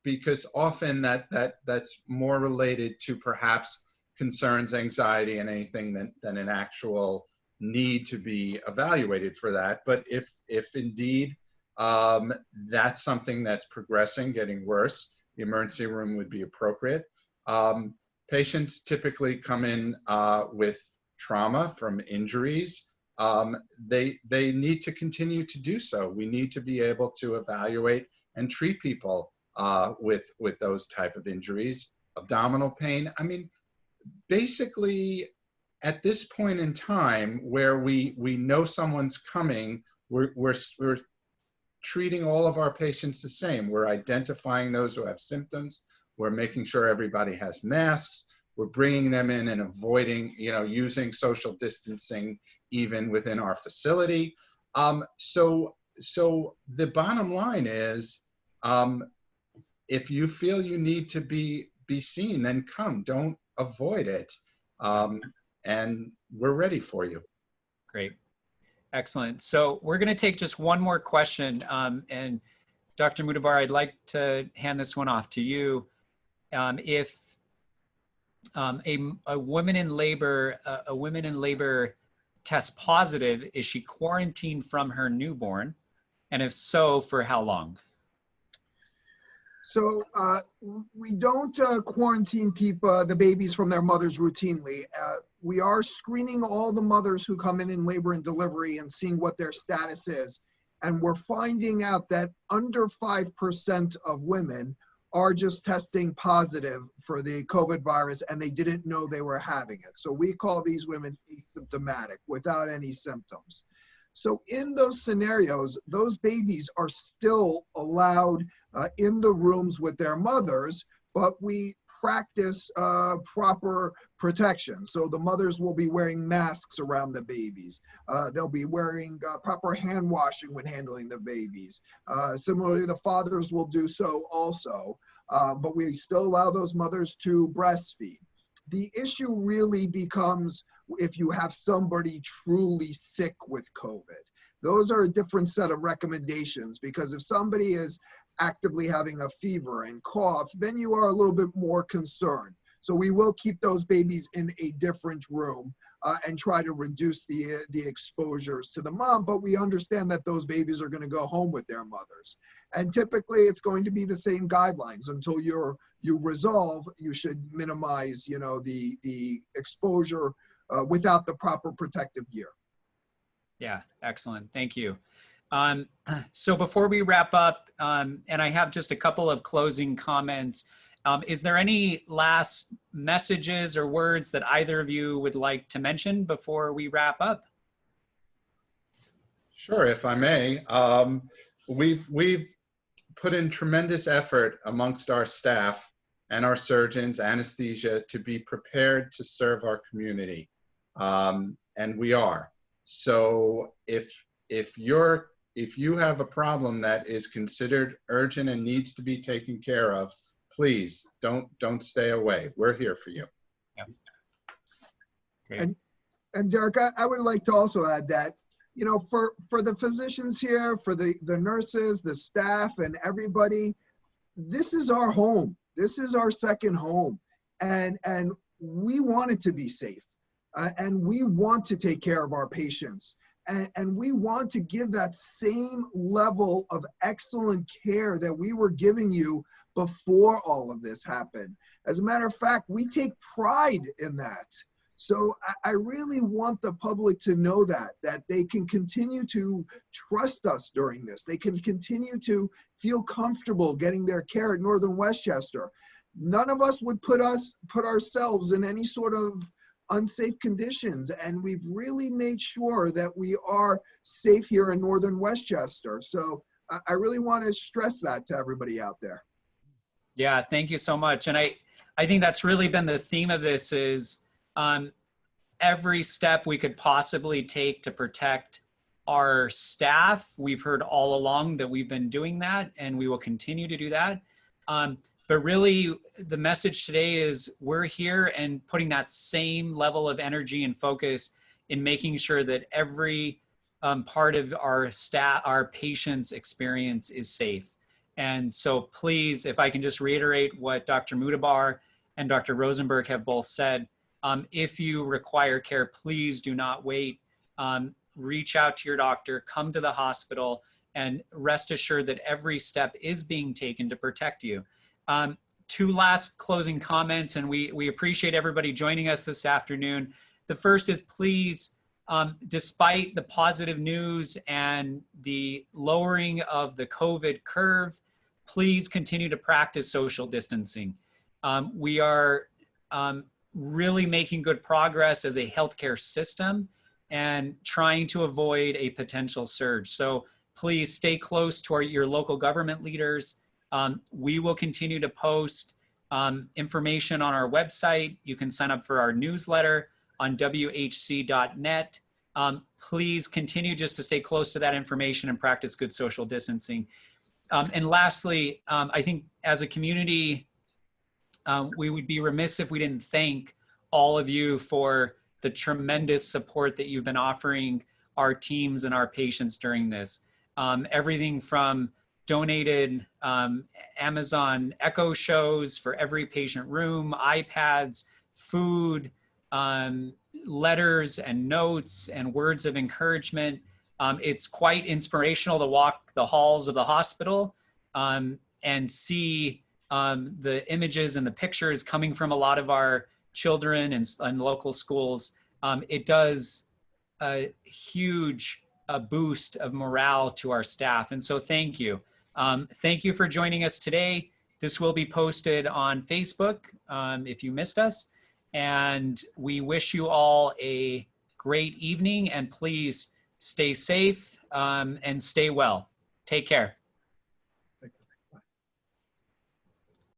because often that's more related to perhaps concerns, anxiety, and anything than an actual need to be evaluated for that. But if indeed that's something that's progressing, getting worse, the emergency room would be appropriate. Patients typically come in with trauma from injuries. They need to continue to do so. We need to be able to evaluate and treat people with those type of injuries. Abdominal pain. I mean, basically, at this point in time where we know someone's coming, we're treating all of our patients the same. We're identifying those who have symptoms. We're making sure everybody has masks. We're bringing them in and avoiding, using social distancing even within our facility. So the bottom line is, if you feel you need to be seen, then come. Don't avoid it. And we're ready for you. Great. Excellent. So we're going to take just one more question. And Dr. Mootabar, I'd like to hand this one off to you. If a woman in labor, tests positive, is she quarantined from her newborn? And if so, for how long? So we don't quarantine the babies from their mothers routinely. We are screening all the mothers who come in labor and delivery and seeing what their status is. And we're finding out that under 5% of women are just testing positive for the COVID virus and they didn't know they were having it. So we call these women asymptomatic without any symptoms. So in those scenarios, those babies are still allowed in the rooms with their mothers, but we practice proper protection. So the mothers will be wearing masks around the babies. They'll be wearing proper hand washing when handling the babies. Similarly, the fathers will do so also, but we still allow those mothers to breastfeed. The issue really becomes if you have somebody truly sick with COVID. Those are a different set of recommendations, because if somebody is actively having a fever and cough, then you are a little bit more concerned. So we will keep those babies in a different room and try to reduce the exposures to the mom, but we understand that those babies are going to go home with their mothers. And typically it's going to be the same guidelines. Until you resolve, you should minimize, the exposure without the proper protective gear. Yeah, excellent. Thank you. So before we wrap up, and I have just a couple of closing comments, is there any last messages or words that either of you would like to mention before we wrap up? Sure, if I may. We've put in tremendous effort amongst our staff and our surgeons, anesthesia, to be prepared to serve our community. And we are. So if you have a problem that is considered urgent and needs to be taken care of, please don't stay away. We're here for you. Yeah. Great. And Derek, I would like to also add that, for the physicians here, for the nurses, the staff, and everybody, this is our home. This is our second home, and we want it to be safe. And we want to take care of our patients. And we want to give that same level of excellent care that we were giving you before all of this happened. As a matter of fact, we take pride in that. So I really want the public to know that they can continue to trust us during this. They can continue to feel comfortable getting their care at Northern Westchester. None of us would put ourselves in any sort of unsafe conditions, and we've really made sure that we are safe here in Northern Westchester. So I really want to stress that to everybody out there. Yeah, thank you so much. And I think that's really been the theme of this is every step we could possibly take to protect our staff. We've heard all along that we've been doing that, and we will continue to do that. But really, the message today is we're here and putting that same level of energy and focus in making sure that every part of our staff, our patients' experience is safe. And so please, if I can just reiterate what Dr. Mootabar and Dr. Rosenberg have both said, if you require care, please do not wait. reach out to your doctor, come to the hospital, and rest assured that every step is being taken to protect you. Two last closing comments, and we appreciate everybody joining us this afternoon. The first is, please, despite the positive news and the lowering of the COVID curve, please continue to practice social distancing. We are really making good progress as a healthcare system and trying to avoid a potential surge. So please stay close to your local government leaders. We will continue to post information on our website. You can sign up for our newsletter on WHC.net. Please continue just to stay close to that information and practice good social distancing. And lastly, I think as a community, we would be remiss if we didn't thank all of you for the tremendous support that you've been offering our teams and our patients during this. Everything from donated Amazon Echo shows for every patient room, iPads, food, letters and notes and words of encouragement. It's quite inspirational to walk the halls of the hospital and see the images and the pictures coming from a lot of our children and local schools. It does a huge boost of morale to our staff. And so thank you. Thank you for joining us today. This will be posted on Facebook if you missed us. And we wish you all a great evening, and please stay safe and stay well. Take care.